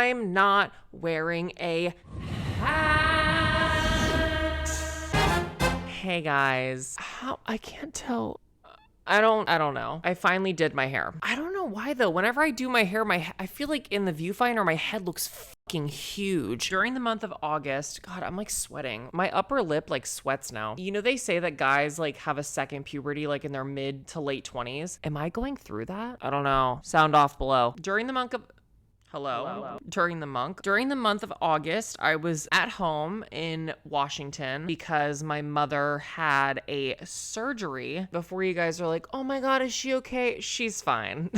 I'm not wearing a hat. Hey guys, I can't tell. I don't know. I finally did my hair. I don't know why though. Whenever I do my hair, I feel like in the viewfinder, my head looks fucking huge. During the month of August, God, I'm like sweating. My upper lip like sweats now. You know, they say that guys like have a second puberty like in their mid to late 20s. Am I going through that? I don't know. Sound off below. During the month of During the month of August, I was at home in Washington because my mother had a surgery. Before you guys are like, oh my God, is she okay? She's fine.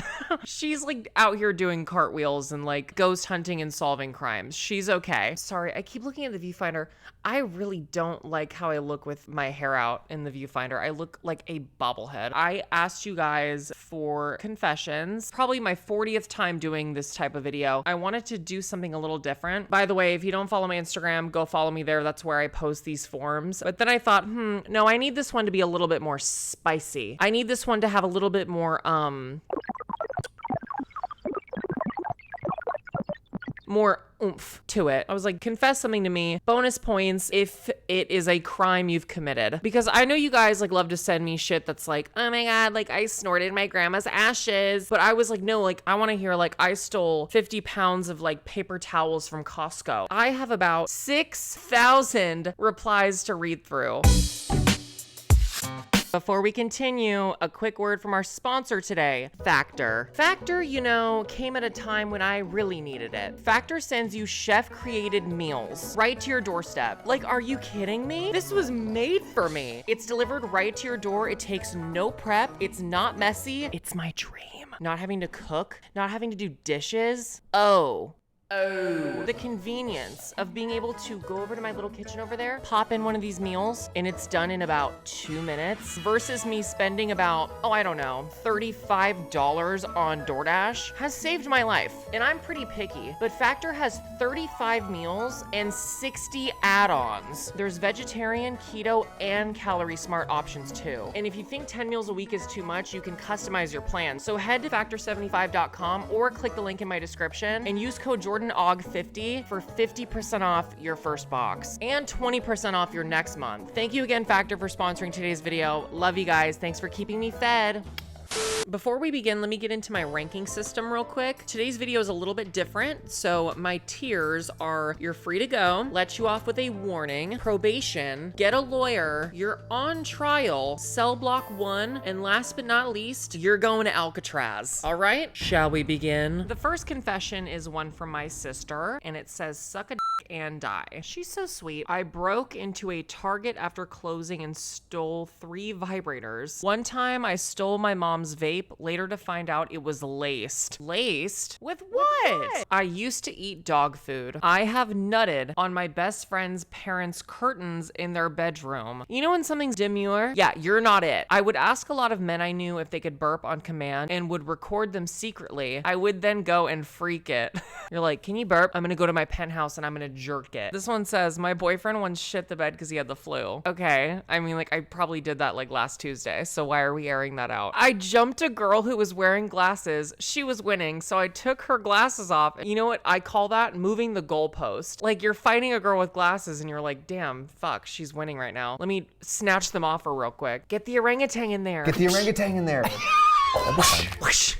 She's like out here doing cartwheels and like ghost hunting and solving crimes. She's okay. Sorry, I keep looking at the viewfinder. I really don't like how I look with my hair out in the viewfinder. I look like a bobblehead. I asked you guys for confessions, probably my 40th time doing this type of video. I wanted to do something a little different. By the way, if you don't follow my Instagram, go follow me there. That's where I post these forms. But then I thought, no, I need this one to be a little bit more spicy. I need this one to have a little bit more, more oomph to it. I was like, confess something to me. Bonus points if it is a crime you've committed. Because I know you guys like love to send me shit that's like, oh my God, like I snorted my grandma's ashes. But I was like, no, like I want to hear like I stole 50 pounds of like paper towels from Costco. I have about 6,000 replies to read through. Before we continue, a quick word from our sponsor today, Factor. Factor, you know, came at a time when I really needed it. Factor sends you chef-created meals right to your doorstep. Like, are you kidding me? This was made for me. It's delivered right to your door. It takes no prep. It's not messy. It's my dream. Not having to cook, not having to do dishes. Oh, the convenience of being able to go over to my little kitchen over there, pop in one of these meals, and it's done in about 2 minutes versus me spending about, I don't know, $35 on DoorDash has saved my life. And I'm pretty picky, but Factor has 35 meals and 60 add-ons. There's vegetarian, keto, and calorie smart options too. And if you think 10 meals a week is too much, you can customize your plan. So head to factor75.com or click the link in my description and use code JordanOG50 for 50% off your first box and 20% off your next month. Thank you again, Factor, for sponsoring today's video. Love you guys. Thanks for keeping me fed. Before we begin, let me get into my ranking system real quick. Today's video is a little bit different. So my tiers are you're free to go, let you off with a warning, probation, get a lawyer, you're on trial, cell block 1, and last but not least, you're going to Alcatraz. All right, shall we begin? The first confession is one from my sister, and it says, suck a dick and die. She's so sweet. I broke into a Target after closing and stole 3 vibrators. One time I stole my mom's vape, later to find out it was laced. Laced? With what? I used to eat dog food. I have nutted on my best friend's parents' curtains in their bedroom. You know when something's demure? Yeah, you're not it. I would ask a lot of men I knew if they could burp on command and would record them secretly. I would then go and freak it. You're like, can you burp? I'm gonna go to my penthouse and I'm gonna jerk it. This one says, my boyfriend once shit the bed because he had the flu. Okay, I mean, like, I probably did that like last Tuesday, so why are we airing that out? I jumped a girl who was wearing glasses. She was winning, so I took her glasses off. You know what I call that? Moving the goalpost. Like, you're fighting a girl with glasses and you're like, damn, fuck, she's winning right now. Let me snatch them off her real quick. Get the orangutan in there. Get the orangutan in there.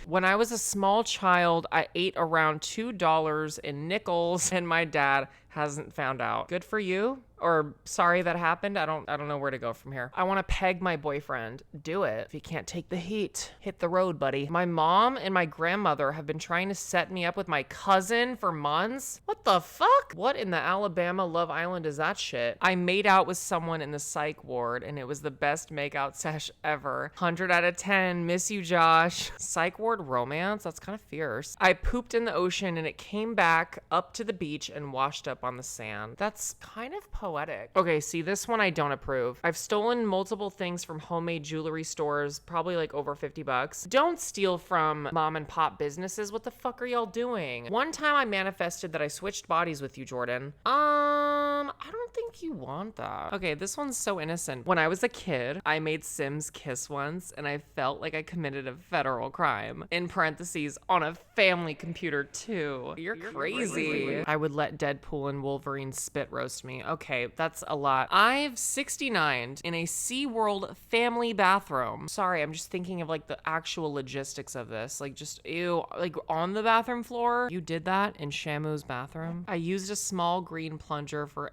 When I was a small child, I ate around $2 in nickels, and my dad hasn't found out. Good for you. Or sorry that happened. I don't know where to go from here. I want to peg my boyfriend. Do it. If you can't take the heat, hit the road, buddy. My mom and my grandmother have been trying to set me up with my cousin for months. What the fuck? What in the Alabama Love Island is that shit? I made out with someone in the psych ward and it was the best makeout sesh ever. 100 out of 10. Miss you, Josh. Psych ward romance? That's kind of fierce. I pooped in the ocean and it came back up to the beach and washed up on the sand. That's kind of poetic. Okay, see, this one I don't approve. I've stolen multiple things from homemade jewelry stores, probably like over 50 bucks. Don't steal from mom and pop businesses. What the fuck are y'all doing? One time I manifested that I switched bodies with you, Jordan. I don't think you want that. Okay, this one's so innocent. When I was a kid, I made Sims kiss once, and I felt like I committed a federal crime. In parentheses, on a family computer too. You're crazy. I would let Deadpool and Wolverine spit roast me. Okay, that's a lot. I've 69'd in a SeaWorld family bathroom. Sorry, I'm just thinking of like the actual logistics of this. Like just, ew, like on the bathroom floor. You did that in Shamu's bathroom? I used a small green plunger for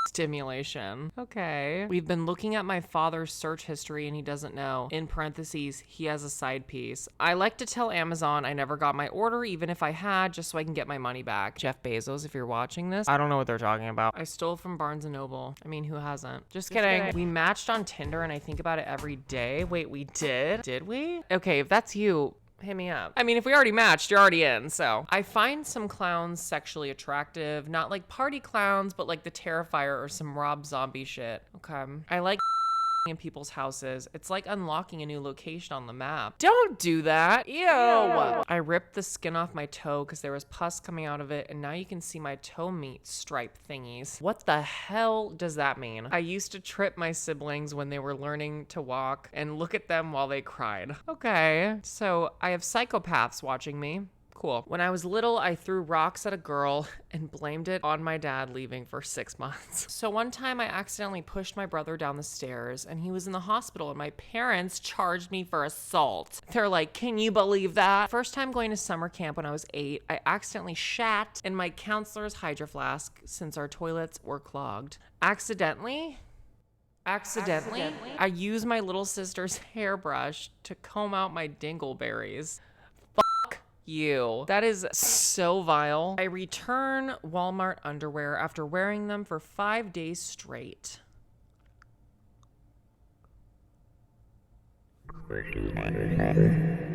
stimulation. Okay. We've been looking at my father's search history and he doesn't know. In parentheses, he has a side piece. I like to tell Amazon I never got my order, even if I had, just so I can get my money back. Jeff Bezos, if you're watching this, I don't know what they're talking about. I stole from Barnes & Noble. I mean, who hasn't? Just kidding. We matched on Tinder and I think about it every day. Wait, we did? Did we? Okay, if that's you, hit me up. I mean, if we already matched, you're already in, so. I find some clowns sexually attractive. Not like party clowns, but like the Terrifier or some Rob Zombie shit. Okay. I like in people's houses. It's like unlocking a new location on the map. Don't do that. Ew. I ripped the skin off my toe because there was pus coming out of it, and now you can see my toe meat stripe thingies. What the hell does that mean? I used to trip my siblings when they were learning to walk and look at them while they cried. Okay, so I have psychopaths watching me. Cool. When I was little, I threw rocks at a girl and blamed it on my dad leaving for 6 months. So one time I accidentally pushed my brother down the stairs and he was in the hospital and my parents charged me for assault. They're like, can you believe that? First time going to summer camp when I was 8, I accidentally shat in my counselor's hydro flask since our toilets were clogged. Accidentally, I used my little sister's hairbrush to comb out my dingleberries. You. That is so vile. I return Walmart underwear after wearing them for 5 days straight.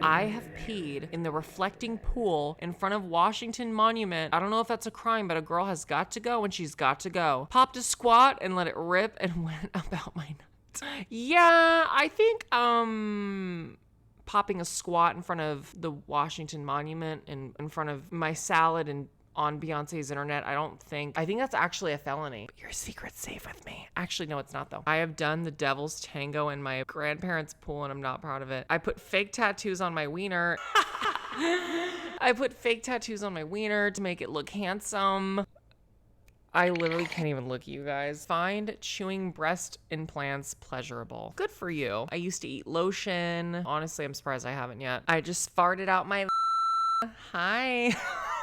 I have peed in the reflecting pool in front of Washington Monument. I don't know if that's a crime, but a girl has got to go and she's got to go. Popped a squat and let it rip and went about my nuts. Yeah, I think, popping a squat in front of the Washington Monument and in front of my salad and on Beyonce's internet, I think that's actually a felony. But your secret's safe with me. Actually, no, it's not though. I have done the devil's tango in my grandparents' pool and I'm not proud of it. I put fake tattoos on my wiener. I put fake tattoos on my wiener to make it look handsome. I literally can't even look at you guys. Find chewing breast implants pleasurable. Good for you. I used to eat lotion. Honestly, I'm surprised I haven't yet. I just farted out my hi.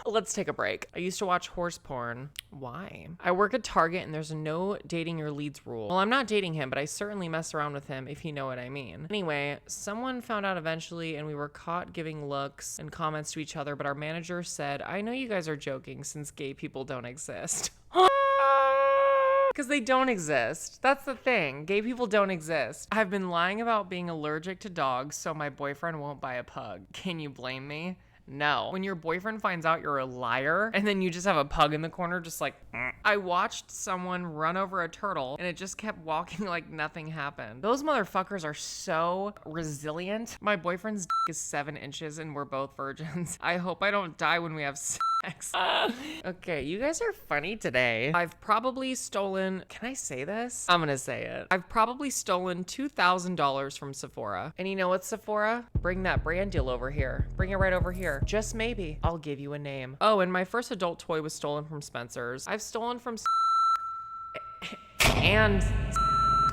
Let's take a break. I used to watch horse porn. Why? I work at Target and there's a no dating your leads rule. Well, I'm not dating him, but I certainly mess around with him if you know what I mean. Anyway, someone found out eventually and we were caught giving looks and comments to each other, but our manager said, I know you guys are joking since gay people don't exist. Because they don't exist. That's the thing. Gay people don't exist. I've been lying about being allergic to dogs so my boyfriend won't buy a pug. Can you blame me? No. When your boyfriend finds out you're a liar and then you just have a pug in the corner just like, I watched someone run over a turtle and it just kept walking like nothing happened. Those motherfuckers are so resilient. My boyfriend's dick is 7 inches and we're both virgins. I hope I don't die when we have sex. Okay, you guys are funny today. I've probably stolen, can I say this? I'm gonna say it. I've probably stolen $2,000 from Sephora. And you know what, Sephora? Bring that brand deal over here. Bring it right over here. Just maybe. I'll give you a name. Oh, and my first adult toy was stolen from Spencer's. I've stolen from and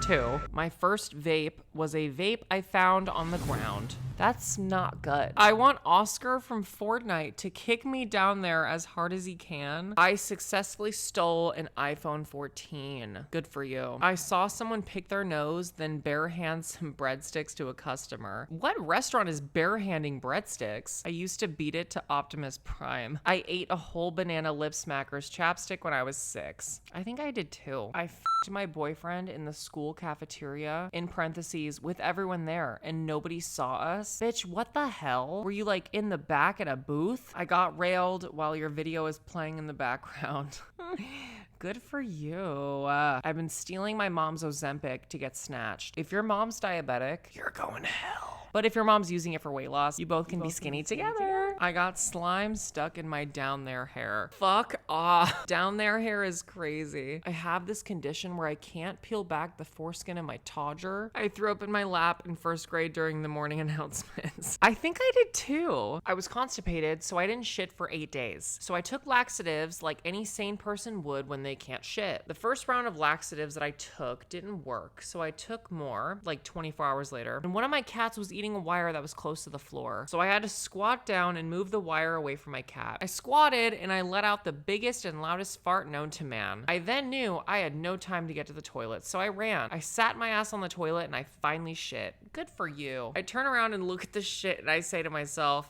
too. My first vape was a vape I found on the ground. That's not good. I want Oscar from Fortnite to kick me down there as hard as he can. I successfully stole an iPhone 14. Good for you. I saw someone pick their nose, then barehand some breadsticks to a customer. What restaurant is barehanding breadsticks? I used to beat it to Optimus Prime. I ate a whole banana lip smacker's chapstick when I was 6. I think I did too. I f***ed my boyfriend in the school cafeteria, in parentheses, with everyone there, and nobody saw us. Bitch, what the hell? Were you like in the back at a booth? I got railed while your video is playing in the background. Good for you. I've been stealing my mom's Ozempic to get snatched. If your mom's diabetic, you're going to hell. But if your mom's using it for weight loss, you both can be skinny together. I got slime stuck in my down there hair. Fuck off. Down there hair is crazy. I have this condition where I can't peel back the foreskin in my todger. I threw up in my lap in first grade during the morning announcements. I think I did too. I was constipated, so I didn't shit for 8 days. So I took laxatives like any sane person would when they can't shit. The first round of laxatives that I took didn't work, so I took more, like 24 hours later. And one of my cats was eating a wire that was close to the floor. So I had to squat down and move the wire away from my cat. I squatted and I let out the biggest and loudest fart known to man. I then knew I had no time to get to the toilet, so I ran. I sat my ass on the toilet and I finally shit. Good for you. I turn around and look at the shit and I say to myself,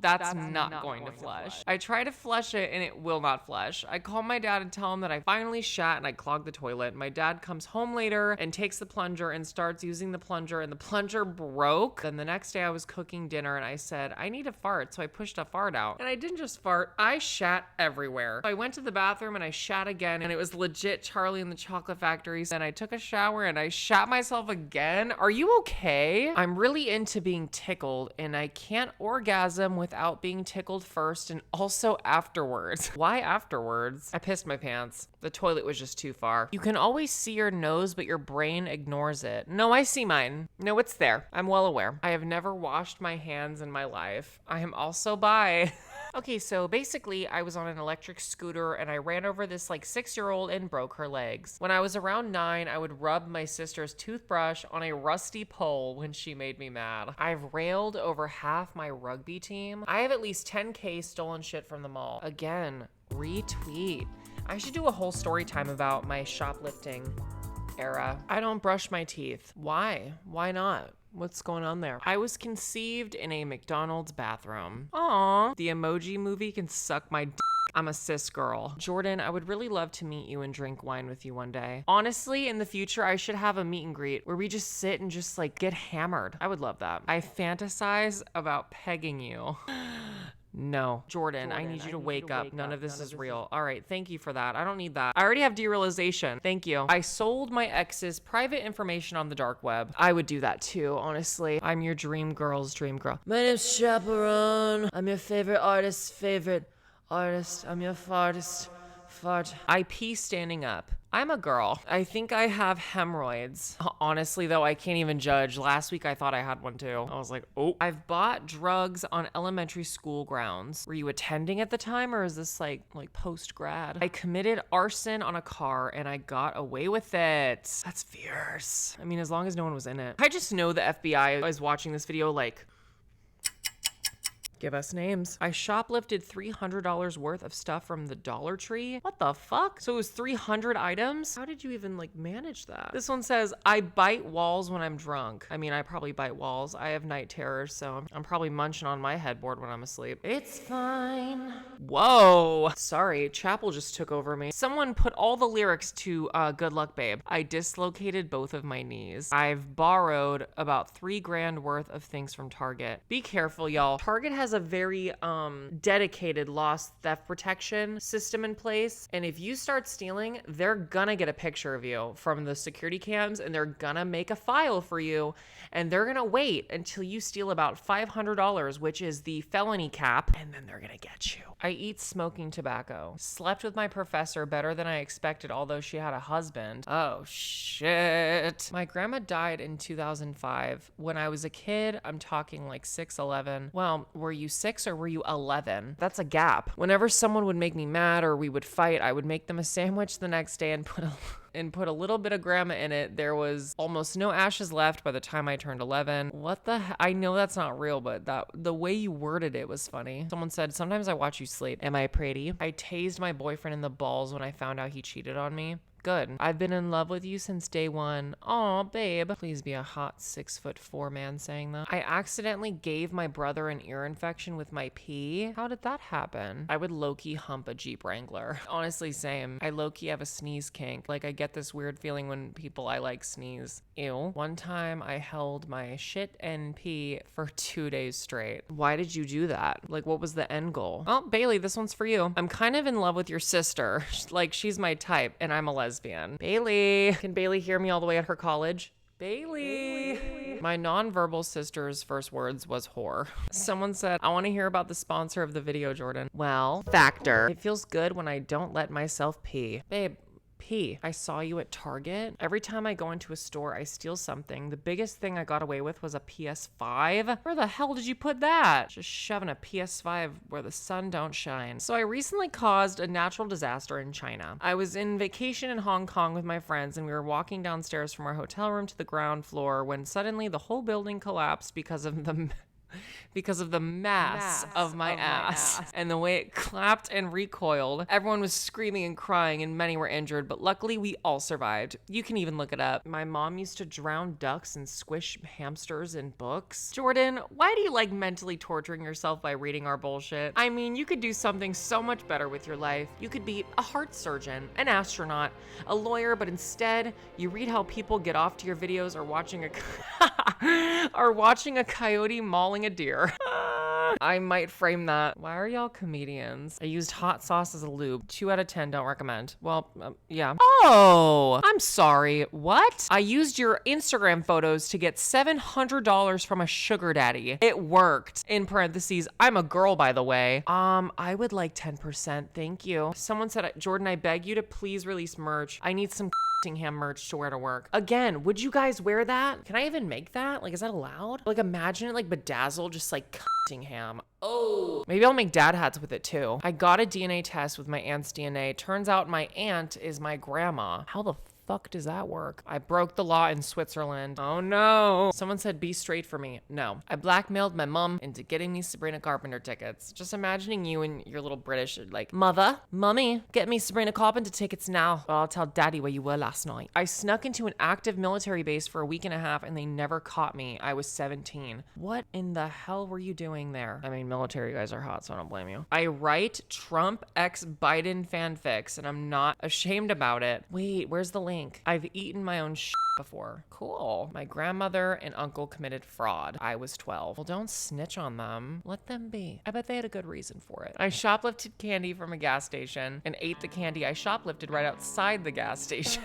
that's not going to flush. I try to flush it and it will not flush. I call my dad and tell him that I finally shat and I clogged the toilet. My dad comes home later and takes the plunger and starts using the plunger, and the plunger broke. Then the next day I was cooking dinner and I said, I need a fart. So I pushed a fart out. And I didn't just fart, I shat everywhere. So I went to the bathroom and I shat again, and it was legit Charlie in the Chocolate Factory. Then I took a shower and I shat myself again. Are you okay? I'm really into being tickled, and I can't orgasm without being tickled first and also afterwards. Why afterwards? I pissed my pants. The toilet was just too far. You can always see your nose, but your brain ignores it. No, I see mine. No, it's there. I'm well aware. I have never washed my hands in my life. I am also bi. Okay, so basically I was on an electric scooter and I ran over this like 6-year-old and broke her legs. When I was around 9, I would rub my sister's toothbrush on a rusty pole when she made me mad. I've railed over half my rugby team. I have at least 10K stolen shit from the mall. Again, retweet. I should do a whole story time about my shoplifting era. I don't brush my teeth. Why? Why not? What's going on there? I was conceived in a McDonald's bathroom. Aww. The Emoji Movie can suck my d. I'm a cis girl. Jordan, I would really love to meet you and drink wine with you one day. Honestly, in the future, I should have a meet and greet where we just sit and just like get hammered. I would love that. I fantasize about pegging you. No. Jordan, I need you to wake up. None of this is real. All right, thank you for that. I don't need that. I already have derealization. Thank you. I sold my ex's private information on the dark web. I would do that too, honestly. I'm your dream girl's dream girl. My name's Chaperone. I'm your favorite artist's favorite artist. I'm your fartist. Fart. I pee standing up. I'm a girl. I think I have hemorrhoids. Honestly, though, I can't even judge. Last week, I thought I had one too. I was like, oh. I've bought drugs on elementary school grounds. Were you attending at the time, or is this like post-grad? I committed arson on a car and I got away with it. That's fierce. I mean, as long as no one was in it. I just know the FBI is watching this video like, give us names. I shoplifted $300 worth of stuff from the Dollar Tree. What the fuck? So it was 300 items? How did you even like manage that? This one says, I bite walls when I'm drunk. I mean, I probably bite walls. I have night terrors, so I'm probably munching on my headboard when I'm asleep. It's fine. Whoa. Sorry, Chapel just took over me. Someone put all the lyrics to Good Luck Babe. I dislocated both of my knees. I've borrowed about $3,000 worth of things from Target. Be careful, y'all. Target has a very dedicated loss theft protection system in place, and if you start stealing, they're gonna get a picture of you from the security cams and they're gonna make a file for you, and they're gonna wait until you steal about $500, which is the felony cap, and then they're gonna get you. I eat smoking tobacco. Slept with my professor better than I expected, although she had a husband. Oh shit. My grandma died in 2005. When I was a kid, I'm talking like 6'11". Well, were you 6 or were you 11? That's a gap. Whenever someone would make me mad or we would fight, I would make them a sandwich the next day and put a little bit of grandma in it. There was almost no ashes left by the time I turned 11. What the heck? I know that's not real, but the way you worded it was funny. Someone said, sometimes I watch you sleep. Am I pretty? I tased my boyfriend in the balls when I found out he cheated on me. Good. I've been in love with you since day one. Aw, babe. Please be a hot 6'4" man saying that. I accidentally gave my brother an ear infection with my pee. How did that happen? I would low-key hump a Jeep Wrangler. Honestly, same. I low-key have a sneeze kink. Like, I get this weird feeling when people I like sneeze. Ew. One time I held my shit and pee for 2 days straight. Why did you do that? Like, what was the end goal? Oh, Bailey, this one's for you. I'm kind of in love with your sister. Like, she's my type and I'm a lesbian. Bailey. Can Bailey hear me all the way at her college? Bailey. My nonverbal sister's first words was whore. Someone said, I want to hear about the sponsor of the video, Jordan. Well, Factor. It feels good when I don't let myself pee. Babe, pee. I saw you at Target. Every time I go into a store, I steal something. The biggest thing I got away with was a PS5. Where the hell did you put that? Just shoving a PS5 where the sun don't shine. So I recently caused a natural disaster in China. I was in vacation in Hong Kong with my friends and we were walking downstairs from our hotel room to the ground floor when suddenly the whole building collapsed because of the mass of my ass and the way it clapped and recoiled. Everyone was screaming and crying and many were injured, but luckily we all survived. You can even look it up. My mom used to drown ducks and squish hamsters in books. Jordan, why do you like mentally torturing yourself by reading our bullshit? I mean, you could do something so much better with your life. You could be a heart surgeon, an astronaut, a lawyer, but instead you read how people get off to your videos or watching a coyote mauling a deer. I might frame that. Why are y'all comedians? I used hot sauce as a lube. 2 out of 10 don't recommend. Well, yeah. Oh, I'm sorry. What? I used your Instagram photos to get $700 from a sugar daddy. It worked. In parentheses, I'm a girl, by the way. I would like 10%. Thank you. Someone said, Jordan, I beg you to please release merch. I need some Cunningham merch to wear to work. Again, would you guys wear that? Can I even make that? Like, is that allowed? Like, imagine it like bedazzled, just like Cunningham. Oh, maybe I'll make dad hats with it too. I got a DNA test with my aunt's DNA. Turns out my aunt is my grandma. How the fuck does that work? I broke the law in Switzerland. Oh no. Someone said be straight for me. No. I blackmailed my mom into getting me Sabrina Carpenter tickets. Just imagining you and your little British like, Mummy, get me Sabrina Carpenter tickets now. Well, I'll tell daddy where you were last night. I snuck into an active military base for a week and a half and they never caught me. I was 17. What in the hell were you doing there? I mean, military guys are hot, so I don't blame you. I write Trump x Biden fanfics and I'm not ashamed about it. Wait, where's the link? I've eaten my own shit before. Cool. My grandmother and uncle committed fraud. I was 12. Well, don't snitch on them. Let them be. I bet they had a good reason for it. I shoplifted candy from a gas station and ate the candy I shoplifted right outside the gas station.